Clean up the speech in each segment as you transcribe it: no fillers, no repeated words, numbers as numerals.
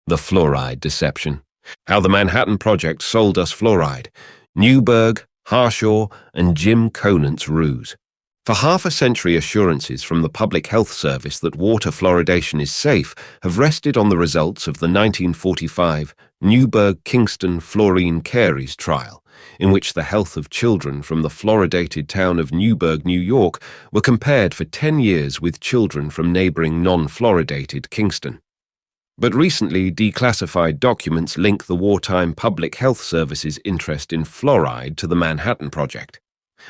The Fluoride Deception. How the Manhattan Project Sold Us Fluoride. Newberg, Harshaw, and Jim Conant's Ruse. For half a century, assurances from the Public Health Service that water fluoridation is safe have rested on the results of the 1945 Newberg-Kingston fluorine caries trial, in which the health of children from the fluoridated town of Newberg, New York, were compared for 10 years with children from neighboring non-fluoridated Kingston. But recently, declassified documents link the wartime Public Health Service's interest in fluoride to the Manhattan Project.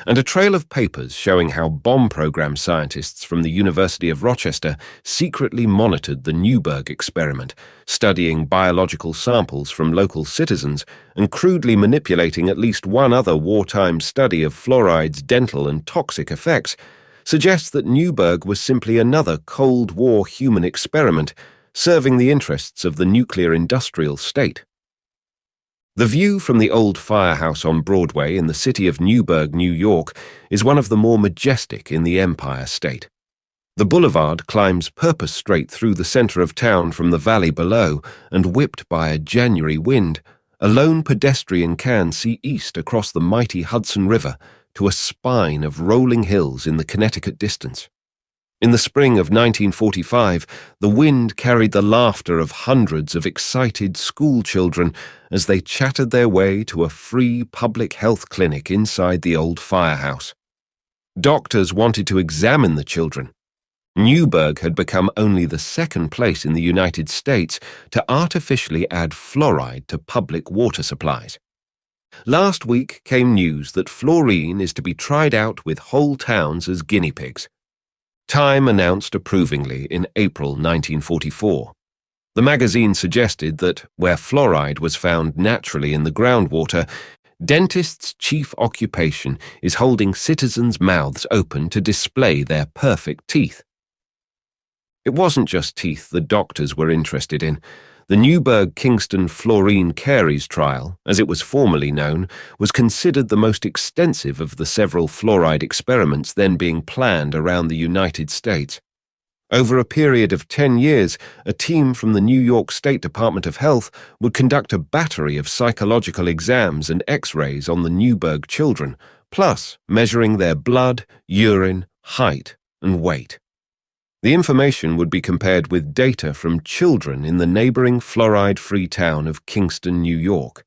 And a trail of papers showing how bomb program scientists from the University of Rochester secretly monitored the Newberg experiment, studying biological samples from local citizens and crudely manipulating at least one other wartime study of fluoride's dental and toxic effects, suggests that Newberg was simply another Cold War human experiment serving the interests of the nuclear industrial state. The view from the old firehouse on Broadway in the city of Newberg, New York, is one of the more majestic in the Empire State. The boulevard climbs purpose straight through the center of town from the valley below, and whipped by a January wind, a lone pedestrian can see east across the mighty Hudson River to a spine of rolling hills in the Connecticut distance. In the spring of 1945, the wind carried the laughter of hundreds of excited school children as they chattered their way to a free public health clinic inside the old firehouse. Doctors wanted to examine the children. Newberg had become only the second place in the United States to artificially add fluoride to public water supplies. Last week came news that fluorine is to be tried out with whole towns as guinea pigs. Time announced approvingly in April 1944. The magazine suggested that, where fluoride was found naturally in the groundwater, dentists' chief occupation is holding citizens' mouths open to display their perfect teeth. It wasn't just teeth the doctors were interested in. The Newberg-Kingston fluorine caries trial, as it was formerly known, was considered the most extensive of the several fluoride experiments then being planned around the United States. Over a period of 10 years, a team from the New York State Department of Health would conduct a battery of psychological exams and X-rays on the Newberg children, plus measuring their blood, urine, height, and weight. The information would be compared with data from children in the neighboring fluoride-free town of Kingston, New York.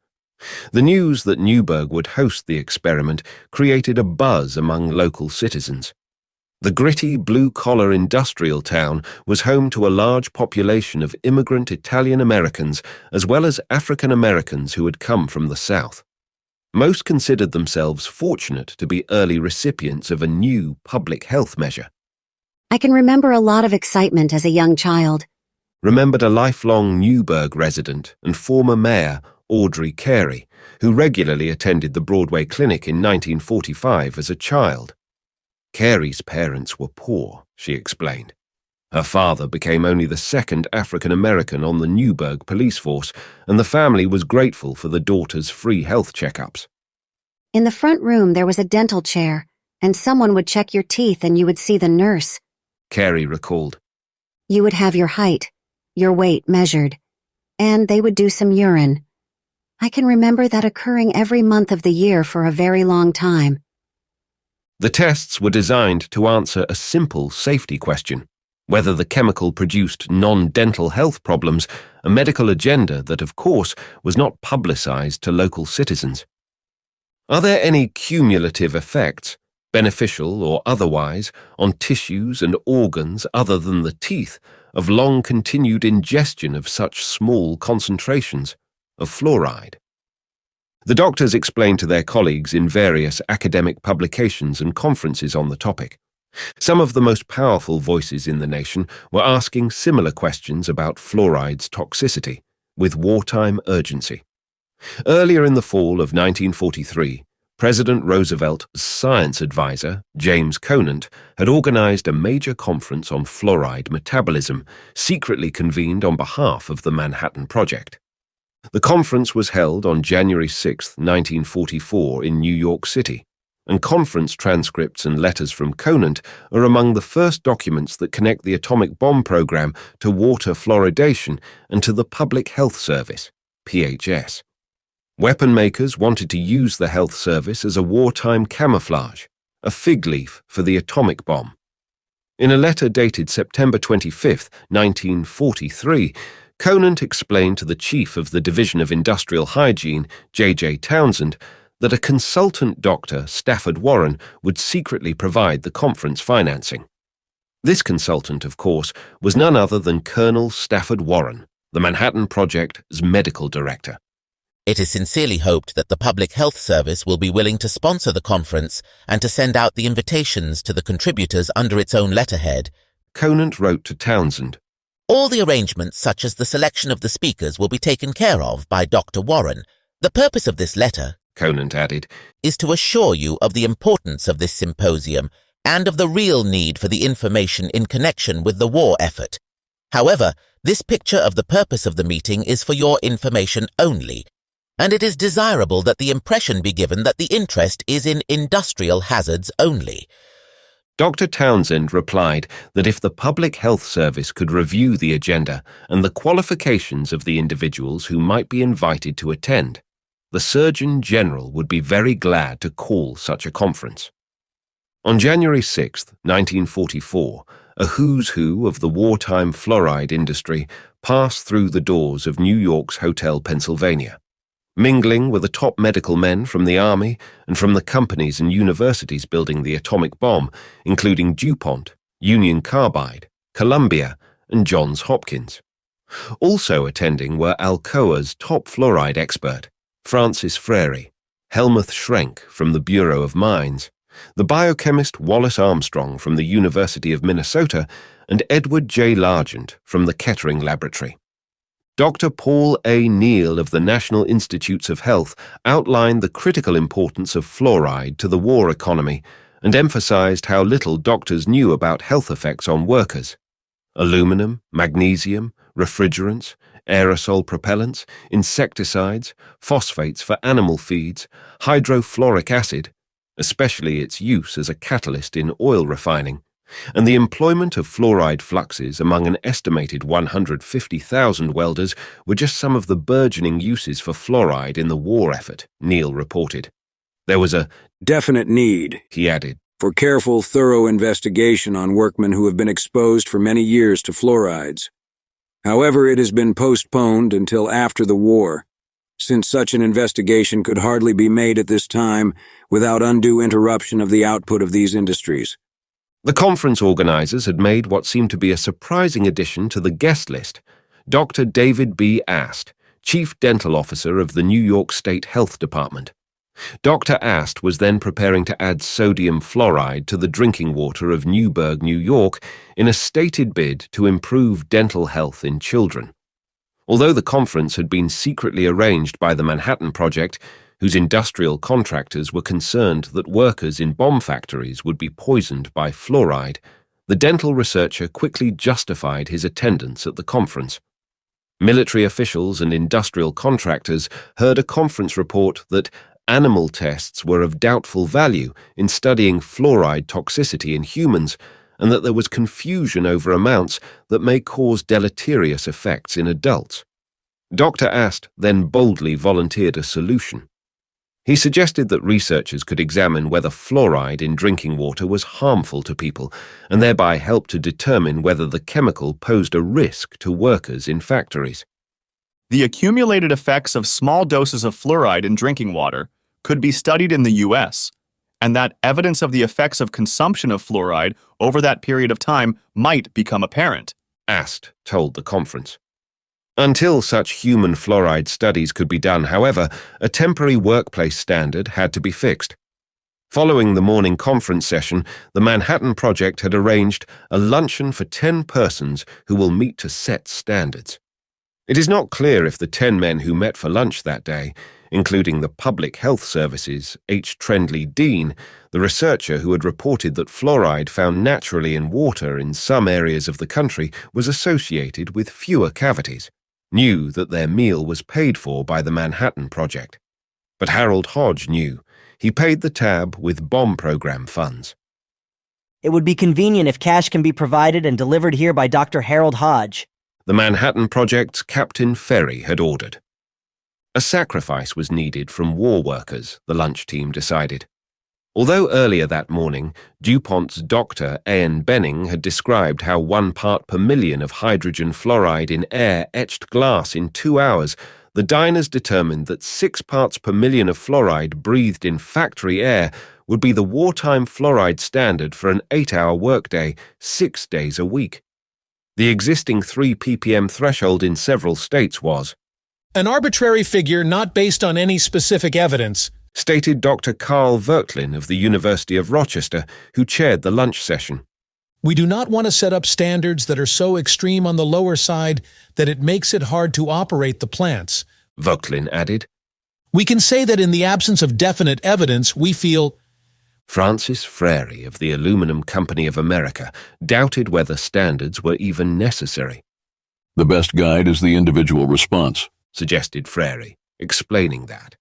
The news that Newberg would host the experiment created a buzz among local citizens. The gritty, blue-collar industrial town was home to a large population of immigrant Italian Americans as well as African Americans who had come from the South. Most considered themselves fortunate to be early recipients of a new public health measure. I can remember a lot of excitement as a young child. Remembered a lifelong Newberg resident and former mayor, Audrey Carey, who regularly attended the Broadway Clinic in 1945 as a child. Carey's parents were poor, she explained. Her father became only the second African American on the Newberg police force, and the family was grateful for the daughter's free health checkups. In the front room there was a dental chair, and someone would check your teeth and you would see the nurse. Carey recalled. You would have your height, your weight measured, and they would do some urine. I can remember that occurring every month of the year for a very long time. The tests were designed to answer a simple safety question: whether the chemical produced non-dental health problems, a medical agenda that, of course, was not publicized to local citizens. Are there any cumulative effects, beneficial or otherwise, on tissues and organs other than the teeth, of long-continued ingestion of such small concentrations of fluoride? The doctors explained to their colleagues in various academic publications and conferences on the topic. Some of the most powerful voices in the nation were asking similar questions about fluoride's toxicity, with wartime urgency. Earlier in the fall of 1943, President Roosevelt's science advisor, James Conant, had organized a major conference on fluoride metabolism, secretly convened on behalf of the Manhattan Project. The conference was held on January 6, 1944, in New York City. and conference transcripts and letters from Conant are among the first documents that connect the atomic bomb program to water fluoridation and to the Public Health Service, PHS. Weapon makers wanted to use the health service as a wartime camouflage, a fig leaf for the atomic bomb. In a letter dated September 25, 1943, Conant explained to the chief of the Division of Industrial Hygiene, J.J. Townsend, that a consultant doctor, Stafford Warren, would secretly provide the conference financing. This consultant, of course, was none other than Colonel Stafford Warren, the Manhattan Project's medical director. It is sincerely hoped that the Public Health Service will be willing to sponsor the conference and to send out the invitations to the contributors under its own letterhead. Conant wrote to Townsend. All the arrangements, such as the selection of the speakers, will be taken care of by Dr. Warren. The purpose of this letter, Conant added, is to assure you of the importance of this symposium and of the real need for the information in connection with the war effort. However, this picture of the purpose of the meeting is for your information only, and it is desirable that the impression be given that the interest is in industrial hazards only. Dr. Townsend replied that if the Public Health Service could review the agenda and the qualifications of the individuals who might be invited to attend, the Surgeon General would be very glad to call such a conference. On January 6, 1944, a who's who of the wartime fluoride industry passed through the doors of New York's Hotel Pennsylvania. Mingling with the top medical men from the Army and from the companies and universities building the atomic bomb, including DuPont, Union Carbide, Columbia, and Johns Hopkins. Also attending were Alcoa's top fluoride expert, Francis Frary, Helmuth Schrenk from the Bureau of Mines, the biochemist Wallace Armstrong from the University of Minnesota, and Edward J. Largent from the Kettering Laboratory. Dr. Paul A. Neal of the National Institutes of Health outlined the critical importance of fluoride to the war economy and emphasized how little doctors knew about health effects on workers. Aluminum, magnesium, refrigerants, aerosol propellants, insecticides, phosphates for animal feeds, hydrofluoric acid, especially its use as a catalyst in oil refining, and the employment of fluoride fluxes among an estimated 150,000 welders were just some of the burgeoning uses for fluoride in the war effort, Neal reported. There was a definite need, he added, for careful, thorough investigation on workmen who have been exposed for many years to fluorides. However, it has been postponed until after the war, since such an investigation could hardly be made at this time without undue interruption of the output of these industries. The conference organizers had made what seemed to be a surprising addition to the guest list, Dr. David B. Ast, Chief Dental Officer of the New York State Health Department. Dr. Ast was then preparing to add sodium fluoride to the drinking water of Newburgh, New York, in a stated bid to improve dental health in children. Although the conference had been secretly arranged by the Manhattan Project, whose industrial contractors were concerned that workers in bomb factories would be poisoned by fluoride, the dental researcher quickly justified his attendance at the conference. Military officials and industrial contractors heard a conference report that animal tests were of doubtful value in studying fluoride toxicity in humans, and that there was confusion over amounts that may cause deleterious effects in adults. Dr. Ast then boldly volunteered a solution. He suggested that researchers could examine whether fluoride in drinking water was harmful to people and thereby help to determine whether the chemical posed a risk to workers in factories. The accumulated effects of small doses of fluoride in drinking water could be studied in the U.S., and that evidence of the effects of consumption of fluoride over that period of time might become apparent, Ast told the conference. Until such human fluoride studies could be done, however, a temporary workplace standard had to be fixed. Following the morning conference session, the Manhattan Project had arranged a luncheon for 10 persons who will meet to set standards. It is not clear if the 10 men who met for lunch that day, including the Public Health Service's H. Trendley Dean, the researcher who had reported that fluoride found naturally in water in some areas of the country was associated with fewer cavities, knew that their meal was paid for by the Manhattan Project. But Harold Hodge knew. He paid the tab with bomb program funds. It would be convenient if cash can be provided and delivered here by Dr. Harold Hodge, The Manhattan Project's Captain Ferry had ordered. A sacrifice was needed from war workers, the lunch team decided. Although earlier that morning, DuPont's Dr. A.N. Benning had described how 1 part per million of hydrogen fluoride in air etched glass in 2 hours, the diners determined that 6 parts per million of fluoride breathed in factory air would be the wartime fluoride standard for an 8-hour workday, 6 days a week. The existing 3 ppm threshold in several states was an arbitrary figure not based on any specific evidence, stated Dr. Carl Verklin of the University of Rochester, who chaired the lunch session. We do not want to set up standards that are so extreme on the lower side that it makes it hard to operate the plants, Verklin added. We can say that in the absence of definite evidence, we feel. Francis Frary of the Aluminum Company of America doubted whether standards were even necessary. The best guide is the individual response, suggested Frary, explaining that.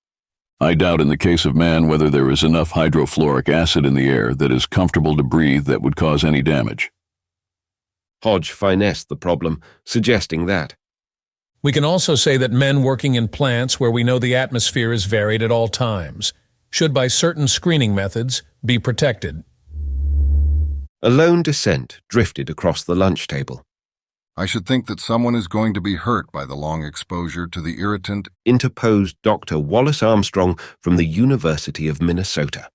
I doubt in the case of man whether there is enough hydrofluoric acid in the air that is comfortable to breathe that would cause any damage. Hodge finessed the problem, suggesting that. We can also say that men working in plants where we know the atmosphere is varied at all times should, by certain screening methods, be protected. A lone dissent drifted across the lunch table. I should think that someone is going to be hurt by the long exposure to the irritant, interposed Dr. Wallace Armstrong from the University of Minnesota.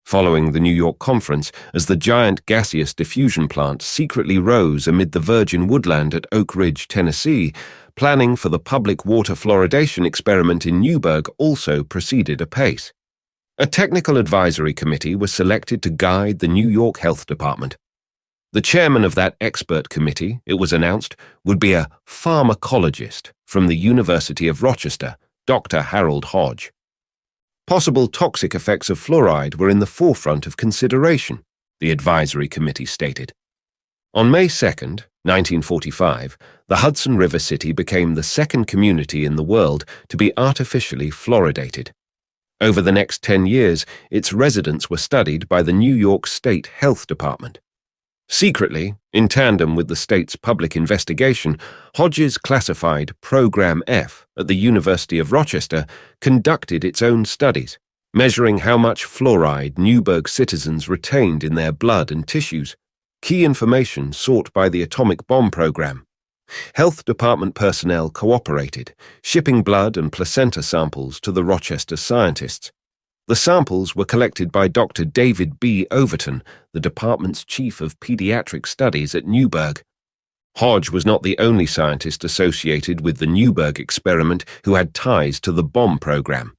Following the New York conference, as the giant gaseous diffusion plant secretly rose amid the virgin woodland at Oak Ridge, Tennessee, planning for the public water fluoridation experiment in Newburgh also proceeded apace. A technical advisory committee was selected to guide the New York Health Department. The chairman of that expert committee, it was announced, would be a pharmacologist from the University of Rochester, Dr. Harold Hodge. Possible toxic effects of fluoride were in the forefront of consideration, the advisory committee stated. On May 2nd, 1945, the Hudson River City became the second community in the world to be artificially fluoridated. Over the next 10 years, its residents were studied by the New York State Health Department. Secretly, in tandem with the state's public investigation, Hodges classified Program F at the University of Rochester conducted its own studies, measuring how much fluoride Newburgh citizens retained in their blood and tissues, key information sought by the atomic bomb program. Health Department personnel cooperated, shipping blood and placenta samples to the Rochester scientists. The samples were collected by Dr. David B. Overton, the department's chief of pediatric studies at Newburgh. Hodge was not the only scientist associated with the Newburgh experiment who had ties to the bomb program.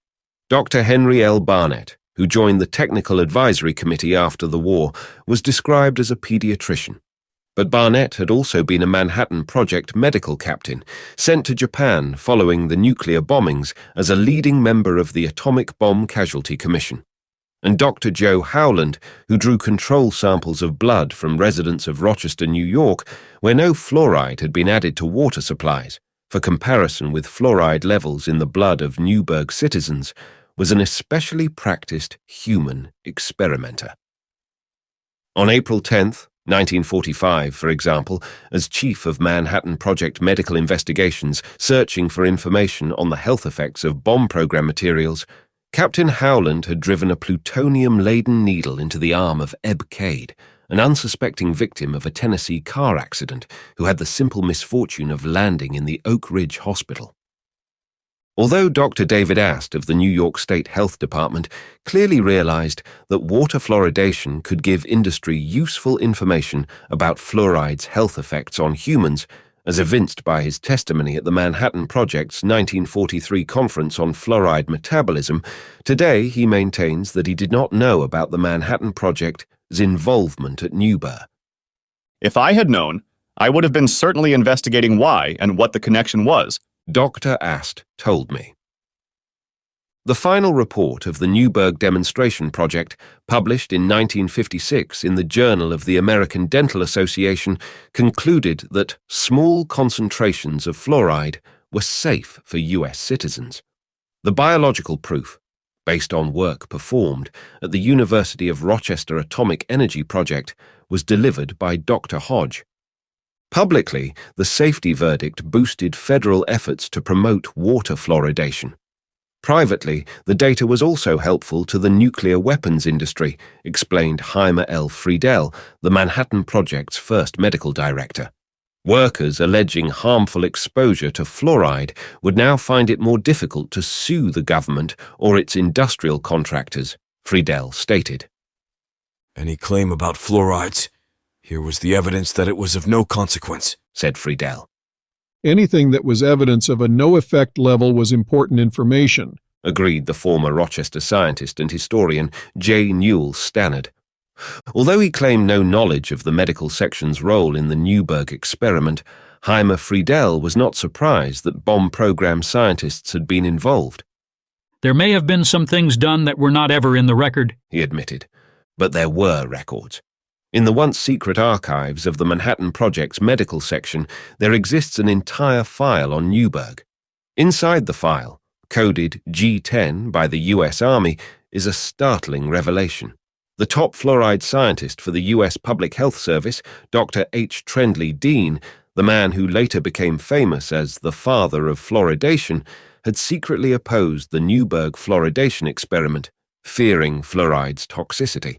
Dr. Henry L. Barnett, who joined the Technical Advisory Committee after the war, was described as a pediatrician. But Barnett had also been a Manhattan Project medical captain, sent to Japan following the nuclear bombings as a leading member of the Atomic Bomb Casualty Commission. And Dr. Joe Howland, who drew control samples of blood from residents of Rochester, New York, where no fluoride had been added to water supplies, for comparison with fluoride levels in the blood of Newburgh citizens, was an especially practiced human experimenter. On April 10th, 1945, for example, as chief of Manhattan Project Medical Investigations searching for information on the health effects of bomb program materials, Captain Howland had driven a plutonium-laden needle into the arm of Eb Cade, an unsuspecting victim of a Tennessee car accident who had the simple misfortune of landing in the Oak Ridge Hospital. Although Dr. David Ast of the New York State Health Department clearly realized that water fluoridation could give industry useful information about fluoride's health effects on humans, as evinced by his testimony at the Manhattan Project's 1943 Conference on Fluoride Metabolism, today he maintains that he did not know about the Manhattan Project's involvement at Newburgh. If I had known, I would have been certainly investigating why and what the connection was, Dr. Ast told me. The final report of the Newburgh demonstration project, published in 1956 in the Journal of the American Dental Association, concluded that small concentrations of fluoride were safe for U.S. citizens. The biological proof, based on work performed at the University of Rochester Atomic Energy Project, was delivered by Dr. Hodge. Publicly, the safety verdict boosted federal efforts to promote water fluoridation. Privately, the data was also helpful to the nuclear weapons industry, explained Heimer L. Friedel, the Manhattan Project's first medical director. Workers alleging harmful exposure to fluoride would now find it more difficult to sue the government or its industrial contractors, Friedel stated. Any claim about fluorides? Here was the evidence that it was of no consequence, said Friedel. Anything that was evidence of a no-effect level was important information, agreed the former Rochester scientist and historian J. Newell Stannard. Although he claimed no knowledge of the medical section's role in the Newberg experiment, Heimer Friedel was not surprised that bomb program scientists had been involved. There may have been some things done that were not ever in the record, he admitted, but there were records. In the once secret archives of the Manhattan Project's medical section, there exists an entire file on Newberg. Inside the file, coded G10 by the U.S. Army, is a startling revelation. The top fluoride scientist for the U.S. Public Health Service, Dr. H. Trendley Dean, the man who later became famous as the father of fluoridation, had secretly opposed the Newberg fluoridation experiment, fearing fluoride's toxicity.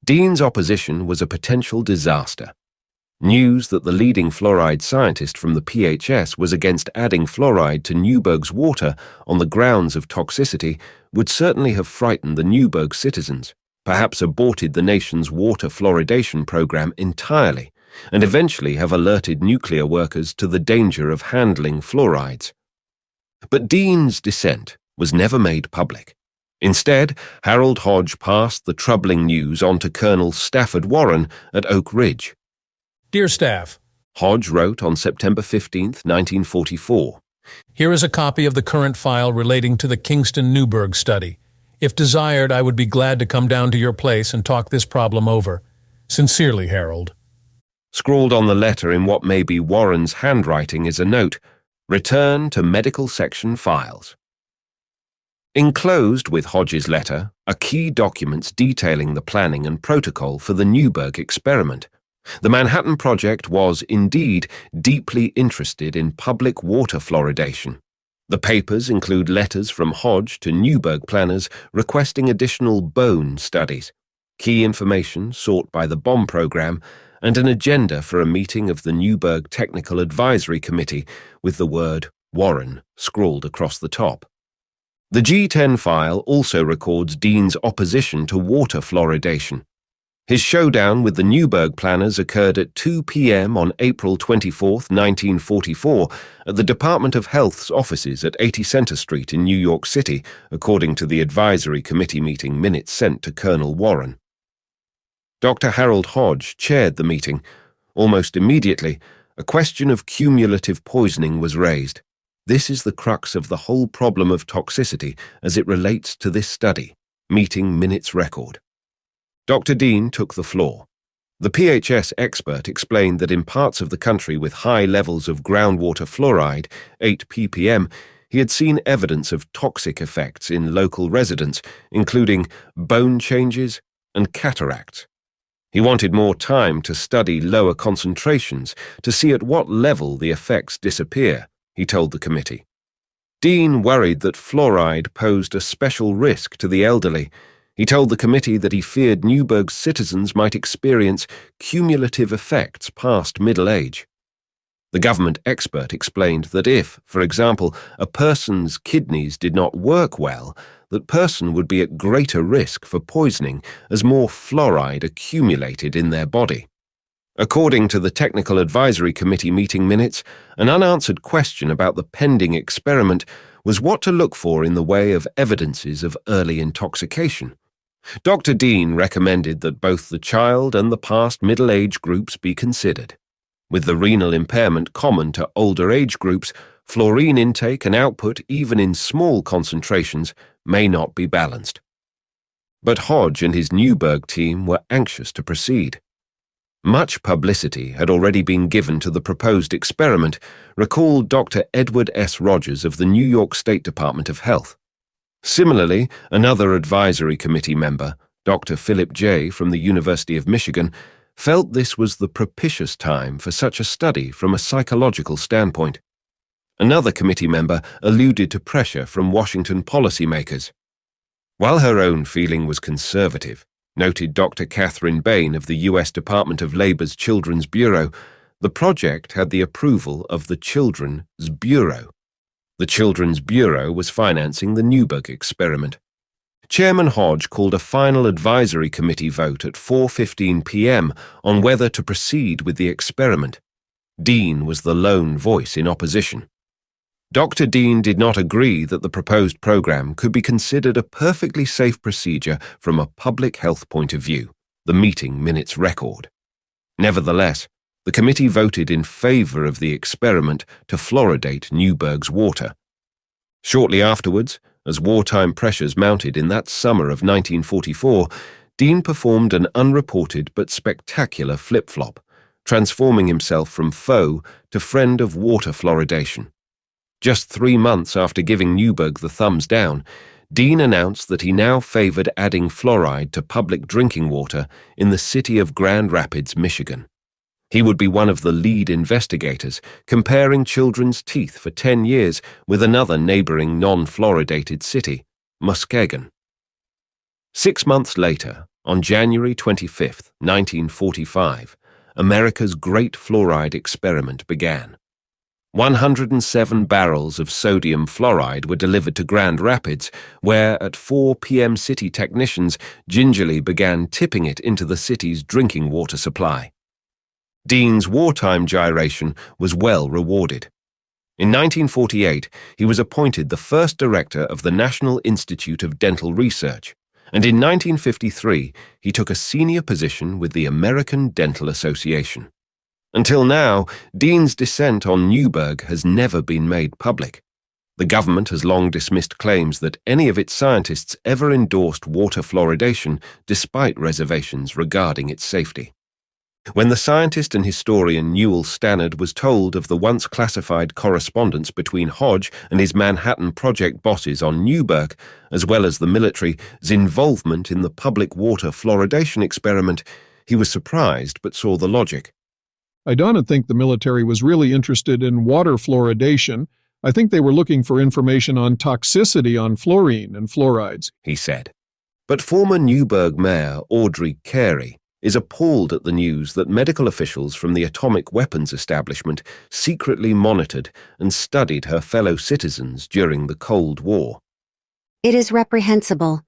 Dean's opposition was a potential disaster. News that the leading fluoride scientist from the PHS was against adding fluoride to Newberg's water on the grounds of toxicity would certainly have frightened the Newberg citizens, perhaps aborted the nation's water fluoridation program entirely, and eventually have alerted nuclear workers to the danger of handling fluorides. But Dean's dissent was never made public. Instead, Harold Hodge passed the troubling news on to Colonel Stafford Warren at Oak Ridge. Dear staff, Hodge wrote on September 15, 1944. Here is a copy of the current file relating to the Kingston-Newberg study. If desired, I would be glad to come down to your place and talk this problem over. Sincerely, Harold. Scrawled on the letter in what may be Warren's handwriting is a note, Return to Medical Section Files. Enclosed with Hodge's letter are key documents detailing the planning and protocol for the Newberg experiment. The Manhattan Project was, indeed, deeply interested in public water fluoridation. The papers include letters from Hodge to Newberg planners requesting additional bone studies, key information sought by the bomb program, and an agenda for a meeting of the Newberg Technical Advisory Committee with the word Warren scrawled across the top. The G10 file also records Dean's opposition to water fluoridation. His showdown with the Newberg planners occurred at 2 p.m. on April 24, 1944, at the Department of Health's offices at 80 Center Street in New York City, according to the advisory committee meeting minutes sent to Colonel Warren. Dr. Harold Hodge chaired the meeting. Almost immediately, a question of cumulative poisoning was raised. This is the crux of the whole problem of toxicity as it relates to this study, meeting minutes record. Dr. Dean took the floor. The PHS expert explained that in parts of the country with high levels of groundwater fluoride, 8 ppm, he had seen evidence of toxic effects in local residents, including bone changes and cataracts. He wanted more time to study lower concentrations to see at what level the effects disappear, he told the committee. Dean worried that fluoride posed a special risk to the elderly. He told the committee that he feared Newberg's citizens might experience cumulative effects past middle age. The government expert explained that if, for example, a person's kidneys did not work well, that person would be at greater risk for poisoning as more fluoride accumulated in their body. According to the Technical Advisory Committee meeting minutes, an unanswered question about the pending experiment was what to look for in the way of evidences of early intoxication. Dr. Dean recommended that both the child and the past middle-age groups be considered. With the renal impairment common to older age groups, fluorine intake and output, even in small concentrations, may not be balanced. But Hodge and his Newberg team were anxious to proceed. Much publicity had already been given to the proposed experiment, recalled Dr. Edward S. Rogers of the New York State Department of Health. Similarly, another advisory committee member, Dr. Philip J. from the University of Michigan, felt this was the propitious time for such a study from a psychological standpoint. Another committee member alluded to pressure from Washington policymakers. While her own feeling was conservative, noted Dr. Catherine Bain of the U.S. Department of Labor's Children's Bureau, the project had the approval of the Children's Bureau. The Children's Bureau was financing the Newburgh experiment. Chairman Hodge called a final advisory committee vote at 4:15 p.m. on whether to proceed with the experiment. Dean was the lone voice in opposition. Dr. Dean did not agree that the proposed program could be considered a perfectly safe procedure from a public health point of view, the meeting minutes record. Nevertheless, the committee voted in favor of the experiment to fluoridate Newburgh's water. Shortly afterwards, as wartime pressures mounted in that summer of 1944, Dean performed an unreported but spectacular flip-flop, transforming himself from foe to friend of water fluoridation. Just 3 months after giving Newburgh the thumbs down, Dean announced that he now favored adding fluoride to public drinking water in the city of Grand Rapids, Michigan. He would be one of the lead investigators, comparing children's teeth for 10 years with another neighboring non-fluoridated city, Muskegon. 6 months later, on January 25, 1945, America's great fluoride experiment began. 107 barrels of sodium fluoride were delivered to Grand Rapids, where at 4 p.m. city technicians gingerly began tipping it into the city's drinking water supply. Dean's wartime gyration was well rewarded. In 1948, he was appointed the first director of the National Institute of Dental Research, and in 1953 he took a senior position with the American Dental Association. Until now, Dean's dissent on Newburgh has never been made public. The government has long dismissed claims that any of its scientists ever endorsed water fluoridation despite reservations regarding its safety. When the scientist and historian Newell Stannard was told of the once classified correspondence between Hodge and his Manhattan Project bosses on Newburgh, as well as the military's involvement in the public water fluoridation experiment, he was surprised but saw the logic. I don't think the military was really interested in water fluoridation. I think they were looking for information on toxicity on fluorine and fluorides, he said. But former Newburgh Mayor Audrey Carey is appalled at the news that medical officials from the atomic weapons establishment secretly monitored and studied her fellow citizens during the Cold War. It is reprehensible.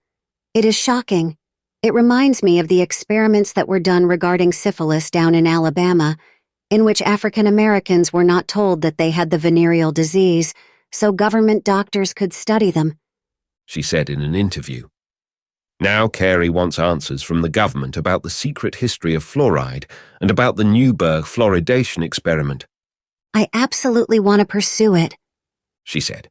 It is shocking. It reminds me of the experiments that were done regarding syphilis down in Alabama, in which African Americans were not told that they had the venereal disease, so government doctors could study them, she said in an interview. Now Carey wants answers from the government about the secret history of fluoride and about the Newburgh fluoridation experiment. I absolutely want to pursue it, she said.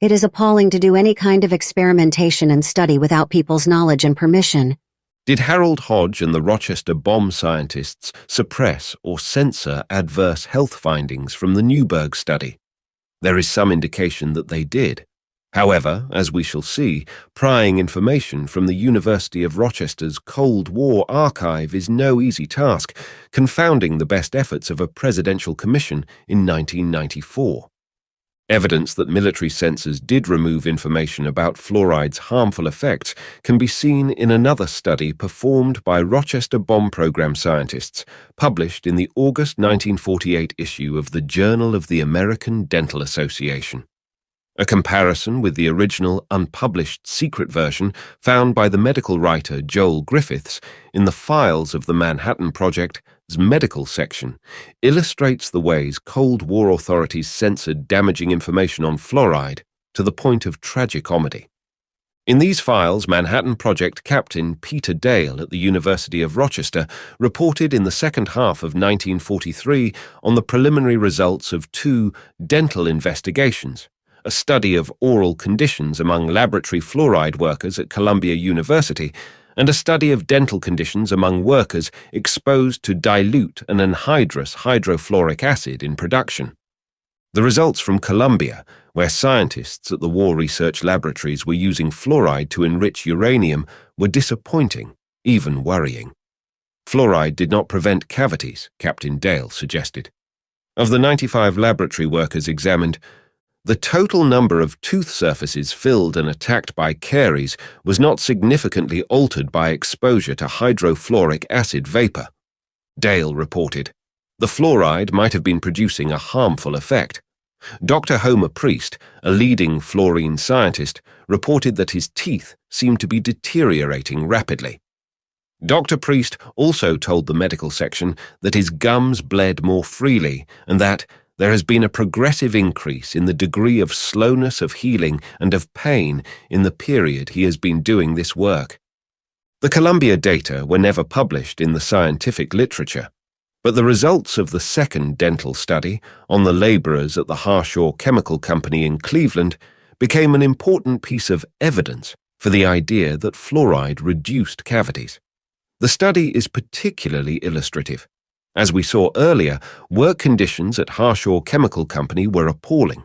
It is appalling to do any kind of experimentation and study without people's knowledge and permission. Did Harold Hodge and the Rochester bomb scientists suppress or censor adverse health findings from the Newburgh study? There is some indication that they did. However, as we shall see, prying information from the University of Rochester's Cold War archive is no easy task, confounding the best efforts of a presidential commission in 1994. Evidence that military censors did remove information about fluoride's harmful effects can be seen in another study performed by Rochester bomb program scientists, published in the August 1948 issue of the Journal of the American Dental Association. A comparison with the original unpublished secret version found by the medical writer Joel Griffiths in the files of the Manhattan Project's medical section illustrates the ways Cold War authorities censored damaging information on fluoride to the point of tragicomedy. In these files, Manhattan Project Captain Peter Dale at the University of Rochester reported in the second half of 1943 on the preliminary results of 2 dental investigations, a study of oral conditions among laboratory fluoride workers at Columbia University, and a study of dental conditions among workers exposed to dilute and anhydrous hydrofluoric acid in production. The results from Colombia, where scientists at the War Research Laboratories were using fluoride to enrich uranium, were disappointing, even worrying. Fluoride did not prevent cavities, Captain Dale suggested. Of the 95 laboratory workers examined, the total number of tooth surfaces filled and attacked by caries was not significantly altered by exposure to hydrofluoric acid vapor. Dale reported, the fluoride might have been producing a harmful effect. Dr. Homer Priest, a leading fluorine scientist, reported that his teeth seemed to be deteriorating rapidly. Dr. Priest also told the medical section that his gums bled more freely and that there has been a progressive increase in the degree of slowness of healing and of pain in the period he has been doing this work. The Columbia data were never published in the scientific literature, but the results of the second dental study on the laborers at the Harshaw Chemical Company in Cleveland became an important piece of evidence for the idea that fluoride reduced cavities. The study is particularly illustrative. As we saw earlier, work conditions at Harshaw Chemical Company were appalling.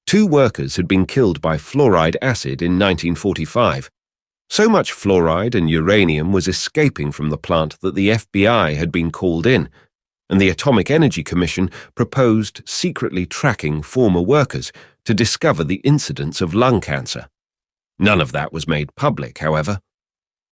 2 workers had been killed by fluoride acid in 1945. So much fluoride and uranium was escaping from the plant that the FBI had been called in, and the Atomic Energy Commission proposed secretly tracking former workers to discover the incidence of lung cancer. None of that was made public, however.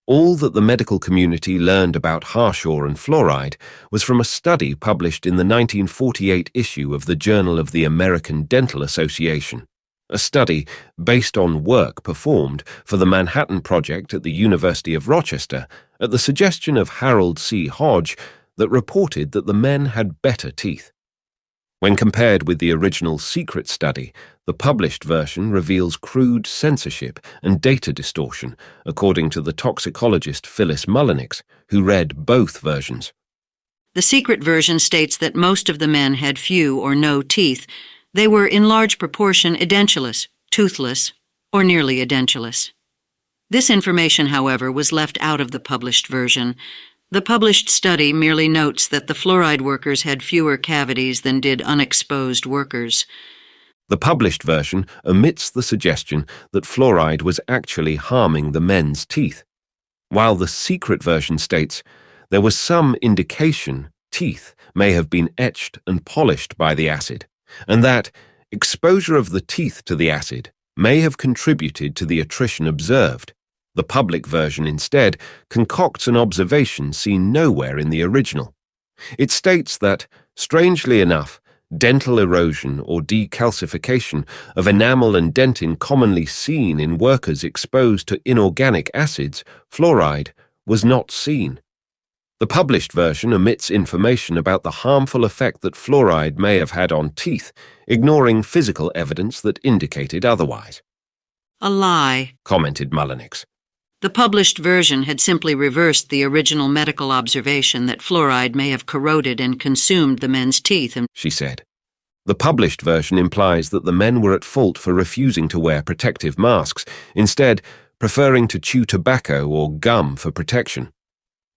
All that the medical community learned about Harshaw and fluoride was from a study published in the 1948 issue of the Journal of the American Dental Association, a study based on work performed for the Manhattan Project at the University of Rochester at the suggestion of Harold C. Hodge that reported that the men had better teeth. When compared with the original secret study, the published version reveals crude censorship and data distortion, according to the toxicologist Phyllis Mullenix, who read both versions. The secret version states that most of the men had few or no teeth. They were in large proportion edentulous, toothless, or nearly edentulous. This information, however, was left out of the published version. The published study merely notes that the fluoride workers had fewer cavities than did unexposed workers. The published version omits the suggestion that fluoride was actually harming the men's teeth, while the secret version states there was some indication teeth may have been etched and polished by the acid, and that exposure of the teeth to the acid may have contributed to the attrition observed. The public version instead concocts an observation seen nowhere in the original. It states that, strangely enough, dental erosion or decalcification of enamel and dentin commonly seen in workers exposed to inorganic acids, fluoride, was not seen. The published version omits information about the harmful effect that fluoride may have had on teeth, ignoring physical evidence that indicated otherwise. A lie, commented Mullenix. The published version had simply reversed the original medical observation that fluoride may have corroded and consumed the men's teeth, she said. The published version implies that the men were at fault for refusing to wear protective masks, instead preferring to chew tobacco or gum for protection.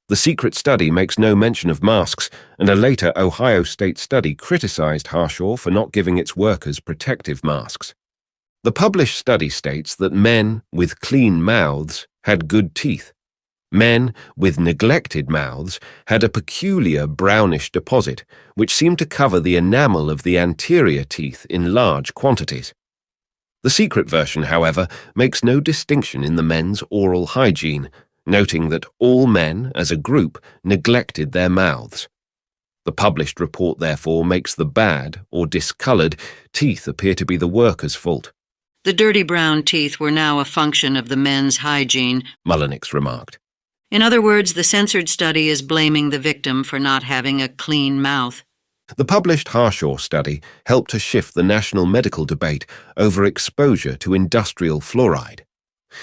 The secret study makes no mention of masks, and a later Ohio State study criticized Harshaw for not giving its workers protective masks. The published study states that men with clean mouths had good teeth. Men with neglected mouths had a peculiar brownish deposit, which seemed to cover the enamel of the anterior teeth in large quantities. The secret version, however, makes no distinction in the men's oral hygiene, noting that all men, as a group, neglected their mouths. The published report, therefore, makes the bad, or discolored, teeth appear to be the workers' fault. The dirty brown teeth were now a function of the men's hygiene, Mullenix remarked. In other words, the censored study is blaming the victim for not having a clean mouth. The published Harshaw study helped to shift the national medical debate over exposure to industrial fluoride.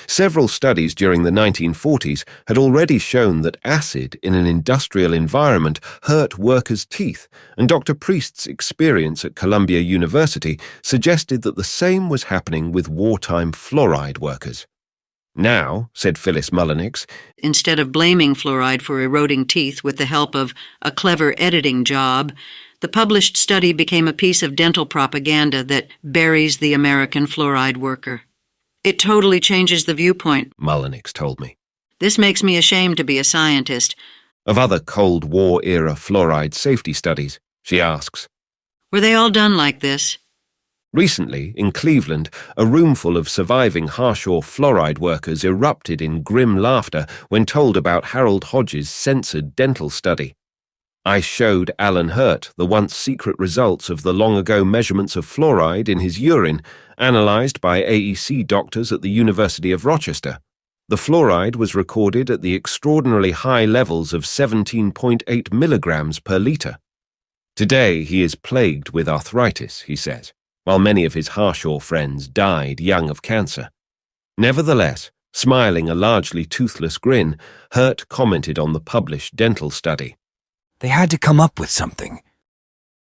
Several studies during the 1940s had already shown that acid in an industrial environment hurt workers' teeth, and Dr. Priest's experience at Columbia University suggested that the same was happening with wartime fluoride workers. Now, said Phyllis Mullenix, instead of blaming fluoride for eroding teeth with the help of a clever editing job, the published study became a piece of dental propaganda that buries the American fluoride worker. It totally changes the viewpoint, Mullenix told me. This makes me ashamed to be a scientist. Of other Cold War-era fluoride safety studies, she asks. Were they all done like this? Recently, in Cleveland, a roomful of surviving Harshaw fluoride workers erupted in grim laughter when told about Harold Hodges' censored dental study. I showed Alan Hurt the once secret results of the long-ago measurements of fluoride in his urine, analysed by AEC doctors at the University of Rochester. The fluoride was recorded at the extraordinarily high levels of 17.8 milligrams per litre. Today he is plagued with arthritis, he says, while many of his Harshaw friends died young of cancer. Nevertheless, smiling a largely toothless grin, Hurt commented on the published dental study. They had to come up with something.